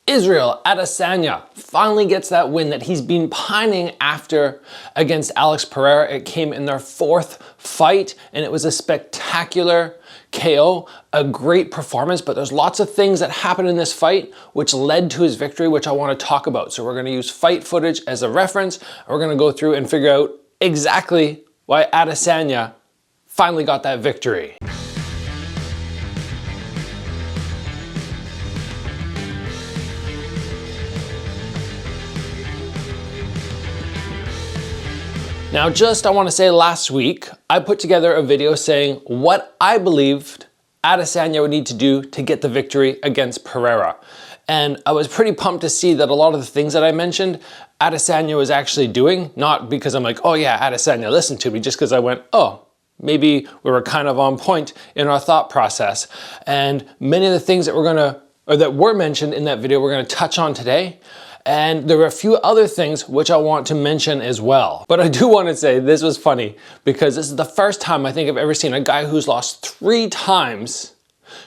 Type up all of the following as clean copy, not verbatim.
Israel Adesanya finally gets that win that he's been pining after against Alex Pereira. It came in their fourth fight and it was a spectacular KO, a great performance, but there's lots of things that happened in this fight which led to his victory, which I want to talk about. So we're going to use fight footage as a reference. And we're going to go through and figure out exactly why Adesanya finally got that victory. Now I want to say last week, I put together a video saying what I believed Adesanya would need to do to get the victory against Pereira. And I was pretty pumped to see that a lot of the things that I mentioned, Adesanya was actually doing, not because I'm like, oh yeah, Adesanya, listen to me, just because I went, oh, maybe we were kind of on point in our thought process. And many of the things that were mentioned in that video, we're going to touch on today. And there were a few other things which I want to mention as well. But I do want to say this was funny because this is the first time I think I've ever seen a guy who's lost 3 times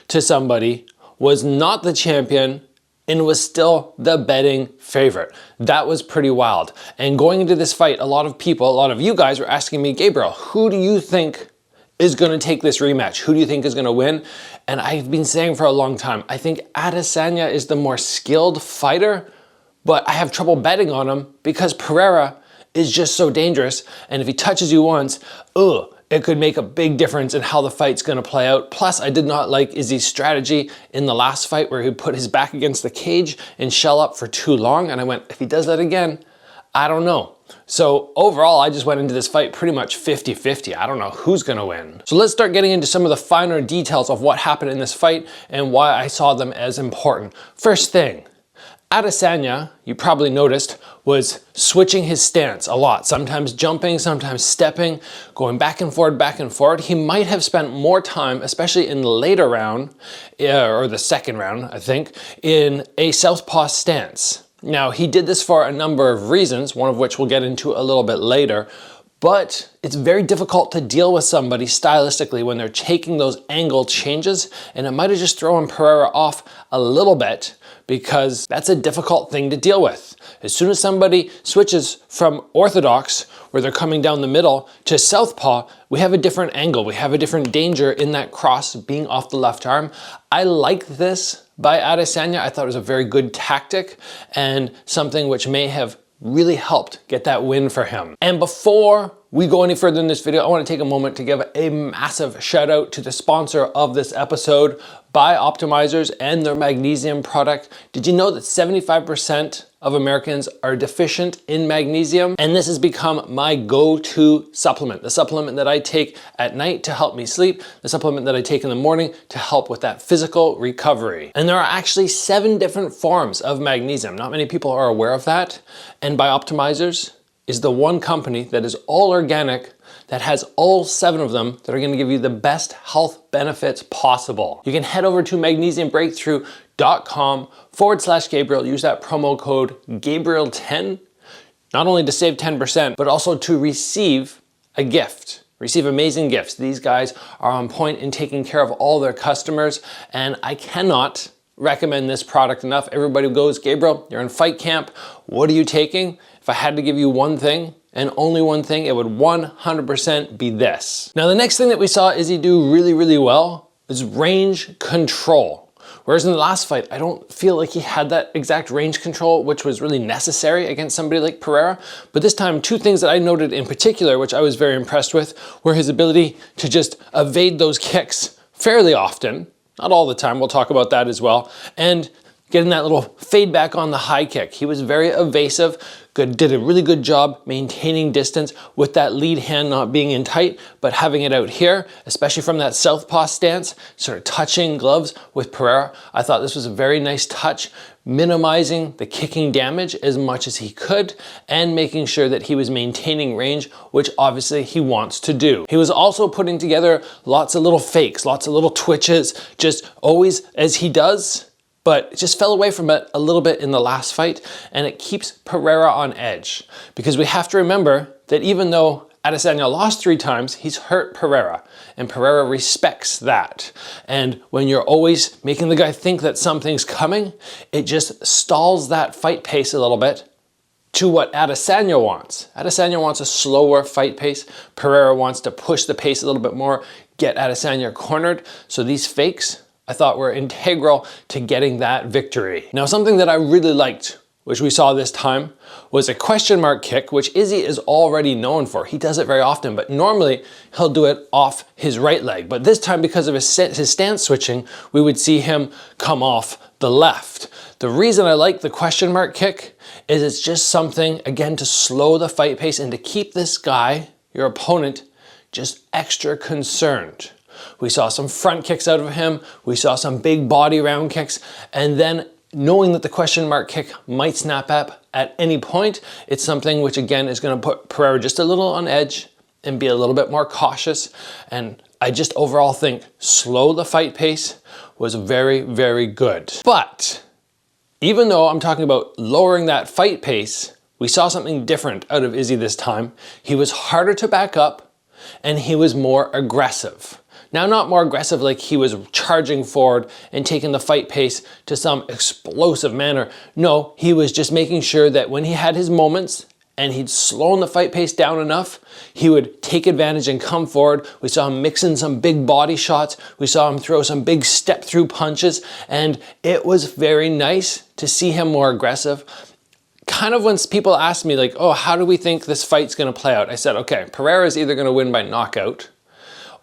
to somebody, was not the champion, and was still the betting favorite. That was pretty wild. And going into this fight, a lot of you guys were asking me, Gabriel, who do you think is going to take this rematch? Who do you think is going to win? And I've been saying for a long time, I think Adesanya is the more skilled fighter, but I have trouble betting on him because Pereira is just so dangerous. And if he touches you once, it could make a big difference in how the fight's gonna play out. Plus, I did not like Izzy's strategy in the last fight where he put his back against the cage and shell up for too long. And I went, if he does that again, I don't know. So overall, I just went into this fight pretty much 50-50. I don't know who's gonna win. So let's start getting into some of the finer details of what happened in this fight and why I saw them as important. First thing, Adesanya, you probably noticed, was switching his stance a lot. Sometimes jumping, sometimes stepping, going back and forward, back and forward. He might have spent more time, especially in the later round, or the second round, I think, in a southpaw stance. Now, he did this for a number of reasons, one of which we'll get into a little bit later, but it's very difficult to deal with somebody stylistically when they're taking those angle changes, and it might have just thrown Pereira off a little bit because that's a difficult thing to deal with. As soon as somebody switches from orthodox, where they're coming down the middle, to southpaw, we have a different angle. We have a different danger in that cross being off the left arm. I liked this by Adesanya. I thought it was a very good tactic and something which may have really helped get that win for him. And before we go any further in this video, I want to take a moment to give a massive shout out to the sponsor of this episode, Buy Optimizers and their magnesium product. Did you know that 75% of Americans are deficient in magnesium? And this has become my go-to supplement, the supplement that I take at night to help me sleep, the supplement that I take in the morning to help with that physical recovery. And there are actually 7 different forms of magnesium. Not many people are aware of that. And Buy Optimizers is the one company that is all organic, that has all 7 of them that are going to give you the best health benefits possible. You can head over to magnesiumbreakthrough.com/Gabriel, use that promo code Gabriel10, not only to save 10%, but also to receive a gift. Receive amazing gifts. These guys are on point in taking care of all their customers, and I cannot recommend this product enough. Everybody goes, Gabriel, you're in fight camp. What are you taking? If I had to give you one thing, and only one thing, it would 100% be this. Now, the next thing that we saw Izzy do really, really well is range control. Whereas in the last fight, I don't feel like he had that exact range control, which was really necessary against somebody like Pereira. But this time, 2 things that I noted in particular, which I was very impressed with, were his ability to just evade those kicks fairly often. Not all the time, we'll talk about that as well. And getting that little fade back on the high kick. He was very evasive, did a really good job maintaining distance with that lead hand not being in tight, but having it out here, especially from that southpaw stance, sort of touching gloves with Pereira. I thought this was a very nice touch, minimizing the kicking damage as much as he could and making sure that he was maintaining range, which obviously he wants to do. He was also putting together lots of little fakes, lots of little twitches, just always as he does, but it just fell away from it a little bit in the last fight, and it keeps Pereira on edge. Because we have to remember that even though Adesanya lost 3 times, he's hurt Pereira, and Pereira respects that. And when you're always making the guy think that something's coming, it just stalls that fight pace a little bit to what Adesanya wants. Adesanya wants a slower fight pace. Pereira wants to push the pace a little bit more, get Adesanya cornered. So these fakes, I thought, were integral to getting that victory. Now, something that I really liked, which we saw this time, was a question mark kick, which Izzy is already known for. He does it very often, but normally he'll do it off his right leg. But this time, because of his stance switching, we would see him come off the left. The reason I like the question mark kick is it's just something, again, to slow the fight pace and to keep this guy, your opponent, just extra concerned. We saw some front kicks out of him. We saw some big body round kicks, and then knowing that the question mark kick might snap up at any point, it's something which again is going to put Pereira just a little on edge and be a little bit more cautious. And I just overall think slow the fight pace was very, very good. But even though I'm talking about lowering that fight pace, we saw something different out of Izzy this time. He was harder to back up and he was more aggressive. Now, not more aggressive like he was charging forward and taking the fight pace to some explosive manner. No, he was just making sure that when he had his moments and he'd slown the fight pace down enough, he would take advantage and come forward. We saw him mix in some big body shots. We saw him throw some big step through punches, and it was very nice to see him more aggressive. Kind of when people ask me like, oh, how do we think this fight's gonna play out? I said, okay, Pereira is either gonna win by knockout,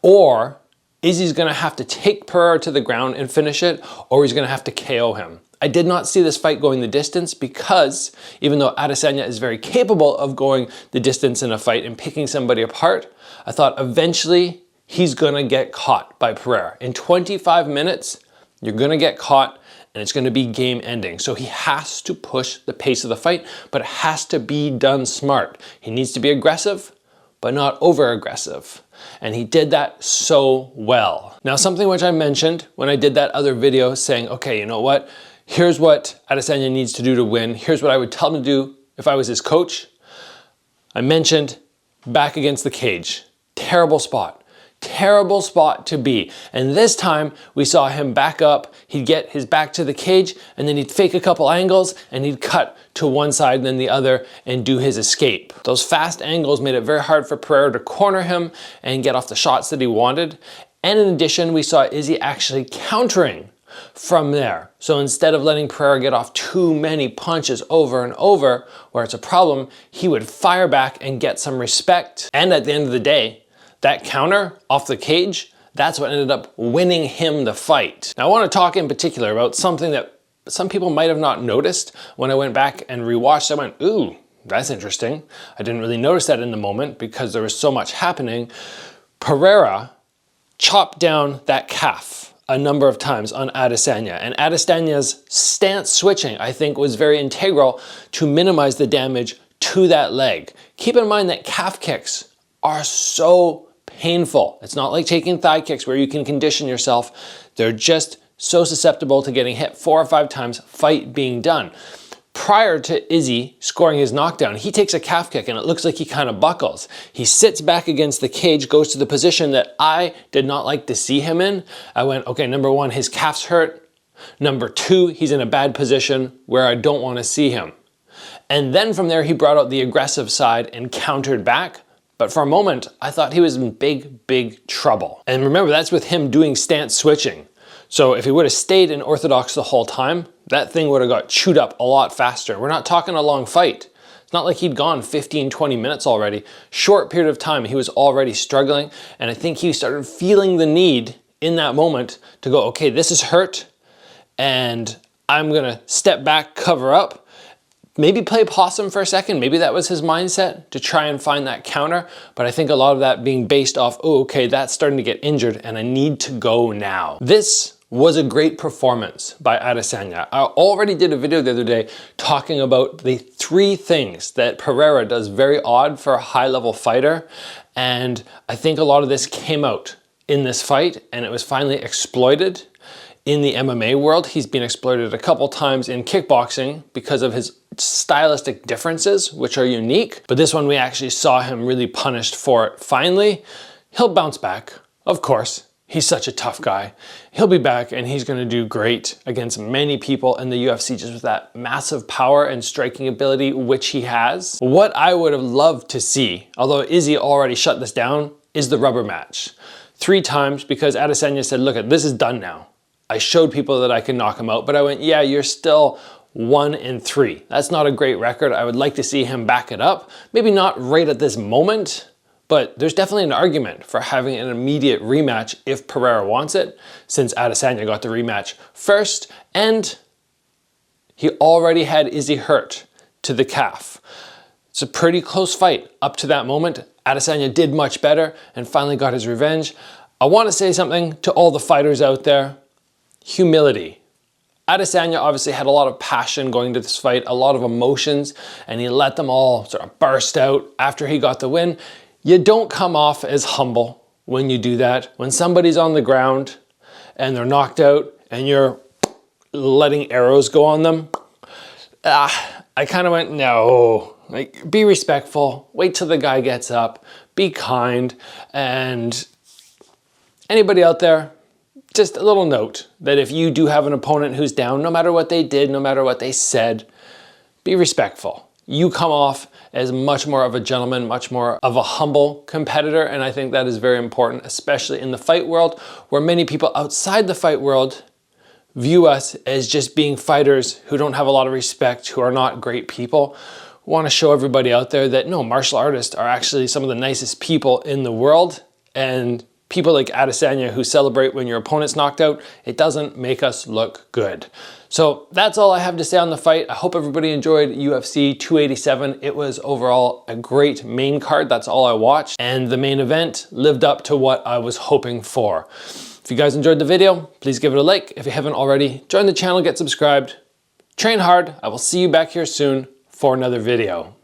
or Izzy's gonna have to take Pereira to the ground and finish it, or he's gonna have to KO him. I did not see this fight going the distance because even though Adesanya is very capable of going the distance in a fight and picking somebody apart, I thought eventually he's gonna get caught by Pereira. In 25 minutes, you're gonna get caught and it's gonna be game ending. So he has to push the pace of the fight, but it has to be done smart. He needs to be aggressive, but not over aggressive. And he did that so well. Now, something which I mentioned when I did that other video saying, okay, you know what? Here's what Adesanya needs to do to win. Here's what I would tell him to do if I was his coach. I mentioned back against the cage. Terrible spot to be. And this time we saw him back up. He'd get his back to the cage and then he'd fake a couple angles and he'd cut to one side and then the other and do his escape. Those fast angles made it very hard for Pereira to corner him and get off the shots that he wanted. And in addition, we saw Izzy actually countering from there. So instead of letting Pereira get off too many punches over and over where it's a problem, he would fire back and get some respect. And at the end of the day, that counter off the cage, that's what ended up winning him the fight. Now I want to talk in particular about something that some people might have not noticed. When I went back and rewatched, I went, ooh, that's interesting. I didn't really notice that in the moment because there was so much happening. Pereira chopped down that calf a number of times on Adesanya, and Adesanya's stance switching, I think, was very integral to minimize the damage to that leg. Keep in mind that calf kicks are so painful. It's not like taking thigh kicks where you can condition yourself. They're just so susceptible to getting hit 4 or 5 times, fight being done. Prior to Izzy scoring his knockdown, he takes a calf kick and it looks like he kind of buckles. He sits back against the cage, goes to the position that I did not like to see him in. I went, okay, number 1, his calf's hurt. Number 2, he's in a bad position where I don't want to see him. And then from there, he brought out the aggressive side and countered back. But for a moment, I thought he was in big, big trouble. And remember, that's with him doing stance switching. So if he would have stayed in orthodox the whole time, that thing would have got chewed up a lot faster. We're not talking a long fight. It's not like he'd gone 15, 20 minutes already. Short period of time, he was already struggling. And I think he started feeling the need in that moment to go, okay, this is hurt. And I'm gonna step back, cover up, maybe play possum for a second. Maybe that was his mindset, to try and find that counter. But I think a lot of that being based off, oh, okay, that's starting to get injured and I need to go now. This was a great performance by Adesanya. I already did a video the other day talking about the 3 things that Pereira does very odd for a high-level fighter. And I think a lot of this came out in this fight and it was finally exploited. In the MMA world, he's been exploited a couple times in kickboxing because of his stylistic differences, which are unique. But this one, we actually saw him really punished for it finally. He'll bounce back, of course. He's such a tough guy. He'll be back and he's gonna do great against many people in the UFC just with that massive power and striking ability which he has. What I would have loved to see, although Izzy already shut this down, is the rubber match. 3 times because Adesanya said, look, this is done now. I showed people that I can knock him out, but I went, yeah, you're still 1-3. That's not a great record. I would like to see him back it up. Maybe not right at this moment, but there's definitely an argument for having an immediate rematch if Pereira wants it, since Adesanya got the rematch first, and he already had Izzy hurt to the calf. It's a pretty close fight up to that moment. Adesanya did much better and finally got his revenge. I want to say something to all the fighters out there. Humility. Adesanya obviously had a lot of passion going to this fight, a lot of emotions, and he let them all sort of burst out after he got the win. You don't come off as humble when you do that. When somebody's on the ground and they're knocked out and you're letting arrows go on them, I kind of went, no, like, be respectful, wait till the guy gets up, be kind, and anybody out there, just a little note that if you do have an opponent who's down, no matter what they did, no matter what they said, be respectful. You come off as much more of a gentleman, much more of a humble competitor, and I think that is very important, especially in the fight world, where many people outside the fight world view us as just being fighters who don't have a lot of respect, who are not great people. We want to show everybody out there that no, martial artists are actually some of the nicest people in the world, and people like Adesanya who celebrate when your opponent's knocked out, it doesn't make us look good. So that's all I have to say on the fight. I hope everybody enjoyed UFC 287. It was overall a great main card. That's all I watched. And the main event lived up to what I was hoping for. If you guys enjoyed the video, please give it a like. If you haven't already, join the channel, get subscribed. Train hard. I will see you back here soon for another video.